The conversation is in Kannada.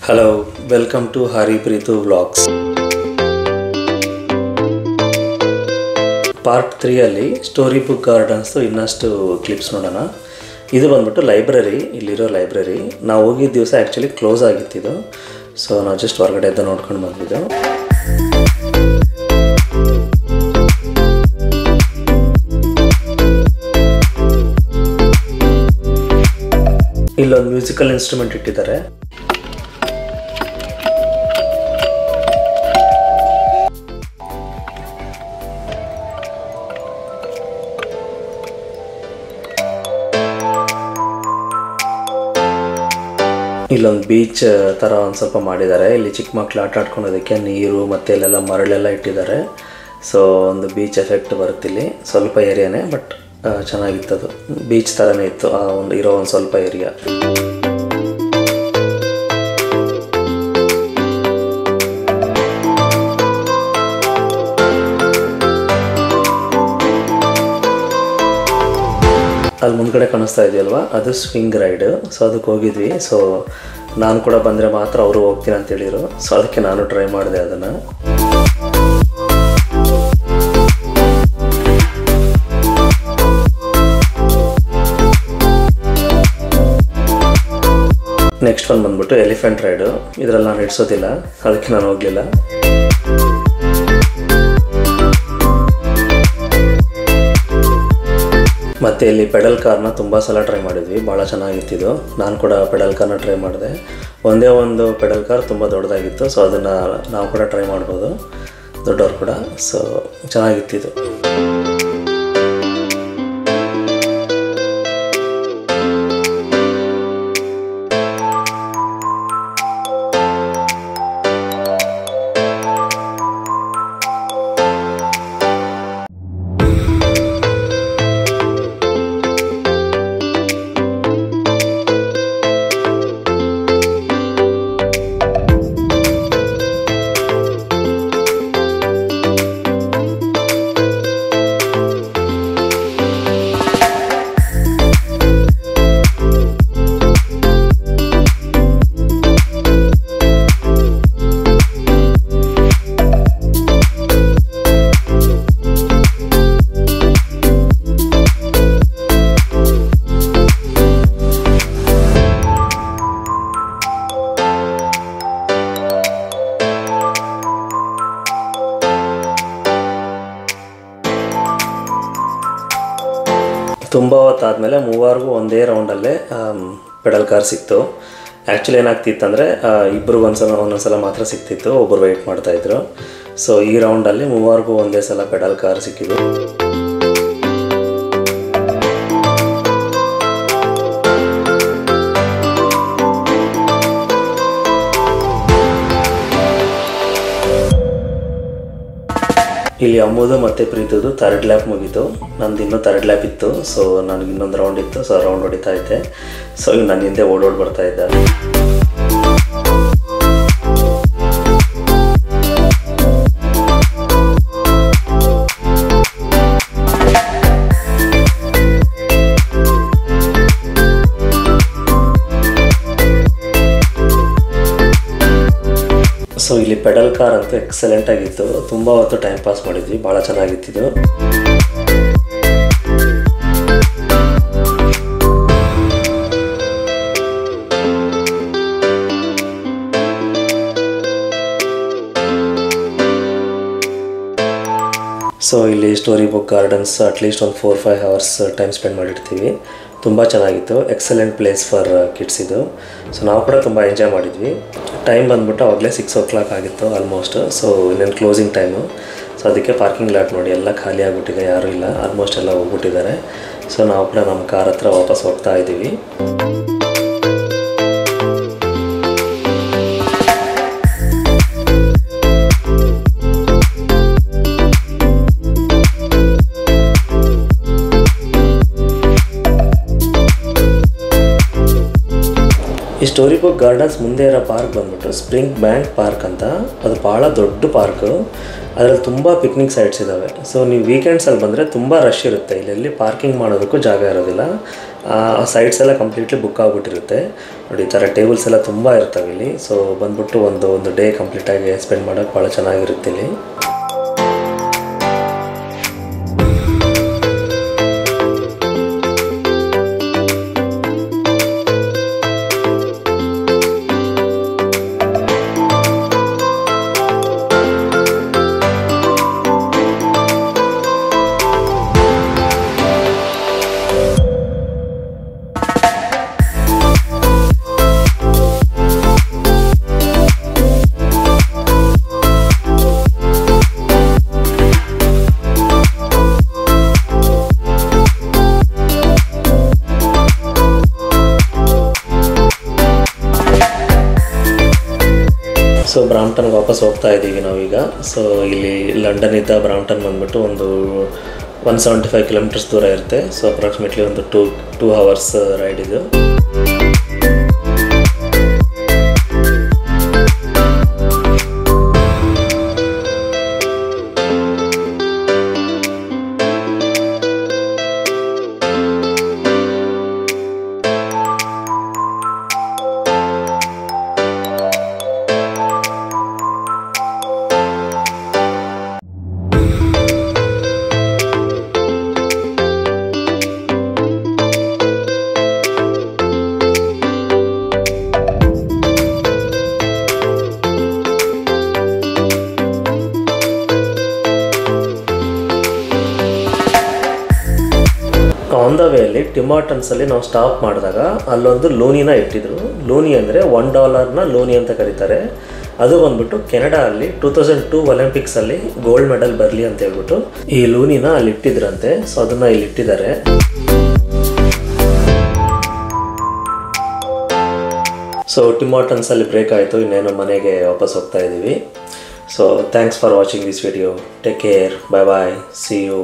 Hello, welcome to Hari Preetu Vlogs. Part 3 ಅಲ್ಲಿ ಸ್ಟೋರಿ ಬುಕ್ ಗಾರ್ಡನ್ಸ್ ಇನ್ನಷ್ಟು ಕ್ಲಿಪ್ಸ್ ನೋಡೋಣ. ಇದು ಬಂದ್ಬಿಟ್ಟು ಲೈಬ್ರರಿ, ಇಲ್ಲಿರೋ ಲೈಬ್ರರಿ. ನಾವು ಹೋಗಿದ್ದ ದಿವಸ ಆ್ಯಕ್ಚುಲಿ ಕ್ಲೋಸ್ ಆಗಿತ್ತಿದು, ಸೊ ನಾವು ಜಸ್ಟ್ ಹೊರಗಡೆ ಇದ್ದ ನೋಡ್ಕೊಂಡು ಬಂದಿದ್ದು. ಇಲ್ಲೊಂದು ಮ್ಯೂಸಿಕಲ್ ಇನ್ಸ್ಟ್ರೂಮೆಂಟ್ ಇಟ್ಟಿದ್ದಾರೆ. ಇಲ್ಲೊಂದು ಬೀಚ್ ಥರ ಒಂದು ಸ್ವಲ್ಪ ಮಾಡಿದ್ದಾರೆ. ಇಲ್ಲಿ ಚಿಕ್ಕ ಮಕ್ಕಳು ಆಟ ಆಡ್ಕೊಳೋದಕ್ಕೆ ನೀರು ಮತ್ತು ಇಲ್ಲೆಲ್ಲ ಮರಳೆಲ್ಲ ಇಟ್ಟಿದ್ದಾರೆ. ಸೊ ಒಂದು ಬೀಚ್ ಎಫೆಕ್ಟ್ ಬರುತ್ತಿಲ್ಲಿ. ಸ್ವಲ್ಪ ಏರಿಯಾನೇ, ಬಟ್ ಚೆನ್ನಾಗಿತ್ತದು. ಬೀಚ್ ಥರನೇ ಇತ್ತು ಆ ಒಂದು ಇರೋ ಒಂದು ಸ್ವಲ್ಪ ಏರಿಯಾ. ಅಲ್ಲಿ ಮುಂದ್ಗಡೆ ಕಾಣಿಸ್ತಾ ಇದೆಯಲ್ವಾ, ಅದು ಸ್ವಿಂಗ್ ರೈಡ್. ಸೊ ಅದಕ್ಕೆ ಹೋಗಿದ್ವಿ. ಸೊ ನಾನು ಕೂಡ ಬಂದರೆ ಮಾತ್ರ ಅವರು ಹೋಗ್ತೀನಿ ಅಂತೇಳಿರು. ಸೊ ಅದಕ್ಕೆ ನಾನು ಟ್ರೈ ಮಾಡಿದೆ ಅದನ್ನು. ನೆಕ್ಸ್ಟ್ ಒಂದು ಬಂದ್ಬಿಟ್ಟು ಎಲಿಫೆಂಟ್ ರೈಡು. ಇದರಲ್ಲಿ ನಾನು ಹಿಡ್ಸೋದಿಲ್ಲ, ಅದಕ್ಕೆ ನಾನು ಹೋಗಲಿಲ್ಲ. ಮತ್ತು ಇಲ್ಲಿ ಪೆಡಲ್ ಕಾರ್ನ ತುಂಬ ಸಲ ಟ್ರೈ ಮಾಡಿದ್ವಿ, ಭಾಳ ಚೆನ್ನಾಗಿತ್ತಿದ್ದು. ನಾನು ಕೂಡ ಪೆಡಲ್ ಕಾರ್ನ ಟ್ರೈ ಮಾಡಿದೆ. ಒಂದೇ ಒಂದು ಪೆಡಲ್ ಕಾರ್ ತುಂಬ ದೊಡ್ಡದಾಗಿತ್ತು. ಸೊ ಅದನ್ನು ನಾವು ಕೂಡ ಟ್ರೈ ಮಾಡ್ಬೋದು, ದೊಡ್ಡವ್ರು ಕೂಡ. ಸೊ ಚೆನ್ನಾಗಿತ್ತಿದ್ದು. ತುಂಬ ಹೊತ್ತಾದಮೇಲೆ ಮೂವರಿಗೂ ಒಂದೇ ರೌಂಡಲ್ಲೇ ಪೆಡಲ್ ಕಾರ್ ಸಿಕ್ತು. ಆ್ಯಕ್ಚುಲಿ ಏನಾಗ್ತಿತ್ತಂದರೆ ಇಬ್ಬರು ಒಂದೊಂದ್ಸಲ ಮಾತ್ರ ಸಿಕ್ತಿತ್ತು, ಒಬ್ಬರು ವೆಯ್ಟ್ ಮಾಡ್ತಾಯಿದ್ರು. ಸೊ ಈ ರೌಂಡಲ್ಲಿ ಮೂವರಿಗೂ ಒಂದೇ ಸಲ ಪೆಡಲ್ ಕಾರ್ ಸಿಕ್ಕಿದ್ದು. ಇಲ್ಲಿ ಅಮ್ಮದು ಮತ್ತು ಪ್ರೀತದು ಥರ್ಡ್ ಲ್ಯಾಪ್ ಮುಗೀತು. ನಂದು ಇನ್ನೂ ಥರ್ಡ್ ಲ್ಯಾಪ್ ಇತ್ತು. ಸೊ ನನಗೆ ಇನ್ನೊಂದು ರೌಂಡ್ ಇತ್ತು. ಸೊ ರೌಂಡ್ ಹೊಡಿತಾ ಇದ್ದೆ. ಸೊ ಈಗ ನನ್ನ ಹಿಂದೆ ಓಡೋಡಿ ಬರ್ತಾ ಇದ್ದೆ. ಸೊ ಇಲ್ಲಿ ಪೆಡಲ್ ಕಾರ್ ಅಂತೂ ಎಕ್ಸಲೆಂಟ್ ಆಗಿತ್ತು. ತುಂಬ ಹೊತ್ತು ಟೈಮ್ ಪಾಸ್ ಮಾಡಿದ್ವಿ, ಭಾಳ ಚೆನ್ನಾಗಿತ್ತಿದ್ದು. ಸೊ ಇಲ್ಲಿ ಸ್ಟೋರಿ ಬುಕ್ ಗಾರ್ಡನ್ಸ್ ಅಟ್ಲೀಸ್ಟ್ ಒಂದು 4-5 ಅವರ್ಸ್ ಟೈಮ್ ಸ್ಪೆಂಡ್ ಮಾಡಿರ್ತೀವಿ. ತುಂಬ ಚೆನ್ನಾಗಿತ್ತು. ಎಕ್ಸಲೆಂಟ್ ಪ್ಲೇಸ್ ಫಾರ್ ಕಿಡ್ಸ್ ಇದು. ಸೊ ನಾವು ಕೂಡ ತುಂಬ ಎಂಜಾಯ್ ಮಾಡಿದ್ವಿ. ಟೈಮ್ ಬಂದ್ಬಿಟ್ಟು ಆವಾಗಲೇ 6 o'clock ಆಗಿತ್ತು ಆಲ್ಮೋಸ್ಟ್. ಸೊ ಇನ್ನೇನು ಕ್ಲೋಸಿಂಗ್ ಟೈಮು. ಸೊ ಅದಕ್ಕೆ ಪಾರ್ಕಿಂಗ್ ಲಾಟ್ ನೋಡಿ ಎಲ್ಲ ಖಾಲಿ ಆಗಿಬಿಟ್ಟಿದೆ, ಯಾರೂ ಇಲ್ಲ, ಆಲ್ಮೋಸ್ಟ್ ಎಲ್ಲ ಹೋಗ್ಬಿಟ್ಟಿದ್ದಾರೆ. ಸೊ ನಾವು ಕೂಡ ನಮ್ಮ ಕಾರ್ ಹತ್ರ ವಾಪಸ್ ಹೋಗ್ತಾ ಇದ್ದೀವಿ. ಈ ಸ್ಟೋರಿ ಬುಕ್ ಗಾರ್ಡನ್ಸ್ ಮುಂದೆ ಇರೋ ಪಾರ್ಕ್ ಬಂದ್ಬಿಟ್ಟು ಸ್ಪ್ರಿಂಗ್ ಬ್ಯಾಂಕ್ ಪಾರ್ಕ್ ಅಂತ. ಅದು ಭಾಳ ದೊಡ್ಡ ಪಾರ್ಕು. ಅದರಲ್ಲಿ ತುಂಬ ಪಿಕ್ನಿಕ್ ಸೈಟ್ಸ್ ಇದ್ದಾವೆ. ಸೊ ನೀವು ವೀಕೆಂಡ್ಸಲ್ಲಿ ಬಂದರೆ ತುಂಬ ರಶ್ ಇರುತ್ತೆ. ಇಲ್ಲೆಲ್ಲಿ ಪಾರ್ಕಿಂಗ್ ಮಾಡೋದಕ್ಕೂ ಜಾಗ ಇರೋದಿಲ್ಲ. ಸೈಡ್ಸ್ ಎಲ್ಲ ಕಂಪ್ಲೀಟ್ಲಿ ಬುಕ್ ಆಗಿಬಿಟ್ಟಿರುತ್ತೆ ನೋಡಿ. ಈ ಥರ ಟೇಬಲ್ಸ್ ಎಲ್ಲ ತುಂಬ ಇರ್ತವೆ ಇಲ್ಲಿ. ಸೊ ಬಂದ್ಬಿಟ್ಟು ಒಂದು ಡೇ ಕಂಪ್ಲೀಟಾಗಿ ಸ್ಪೆಂಡ್ ಮಾಡೋಕ್ಕೆ ಭಾಳ ಚೆನ್ನಾಗಿರುತ್ತೆ ಇಲ್ಲಿ. ಸೊ ಬ್ರಾಂಪ್ಟನ್ಗೆ ವಾಪಸ್ ಹೋಗ್ತಾ ಇದ್ದೀವಿ ನಾವೀಗ. ಸೊ ಇಲ್ಲಿ ಲಂಡನ್ನಿಂದ ಬ್ರಾಂಪ್ಟನ್ ಬಂದ್ಬಿಟ್ಟು ಒಂದು 175 ಕಿಲೋಮೀಟರ್ಸ್ ದೂರ ಇರುತ್ತೆ. ಸೊ ಅಪ್ರಾಕ್ಸಿಮೇಟ್ಲಿ ಒಂದು 2 ಅವರ್ಸ್ ರೈಡ್ ಇದು. ಆನ್ ದ ವೇಯಲ್ಲಿ ಟಿಮ್ ಹಾರ್ಟನ್ಸಲ್ಲಿ ನಾವು ಸ್ಟಾಪ್ ಮಾಡಿದಾಗ ಅಲ್ಲೊಂದು ಲೂನಿನ ಇಟ್ಟಿದ್ರು. ಲೂನಿ ಅಂದರೆ $1 ಲೂನಿ ಅಂತ ಕರೀತಾರೆ. ಅದು ಬಂದ್ಬಿಟ್ಟು ಕೆನಡಾ ಅಲ್ಲಿ 2002 ಒಲಿಂಪಿಕ್ಸಲ್ಲಿ ಗೋಲ್ಡ್ ಮೆಡಲ್ ಬರಲಿ ಅಂತ ಹೇಳ್ಬಿಟ್ಟು ಈ ಲೂನಿನ ಅಲ್ಲಿ ಇಟ್ಟಿದ್ರಂತೆ. ಸೊ ಅದನ್ನು ಇಲ್ಲಿ ಇಟ್ಟಿದ್ದಾರೆ. ಸೊ ಟಿಮ್ ಹಾರ್ಟನ್ಸಲ್ಲಿ ಬ್ರೇಕ್ ಆಯಿತು, ಇನ್ನೇನು ಮನೆಗೆ ವಾಪಸ್ ಹೋಗ್ತಾ ಇದ್ದೀವಿ. So thanks for watching this video. Take care, bye bye, see you.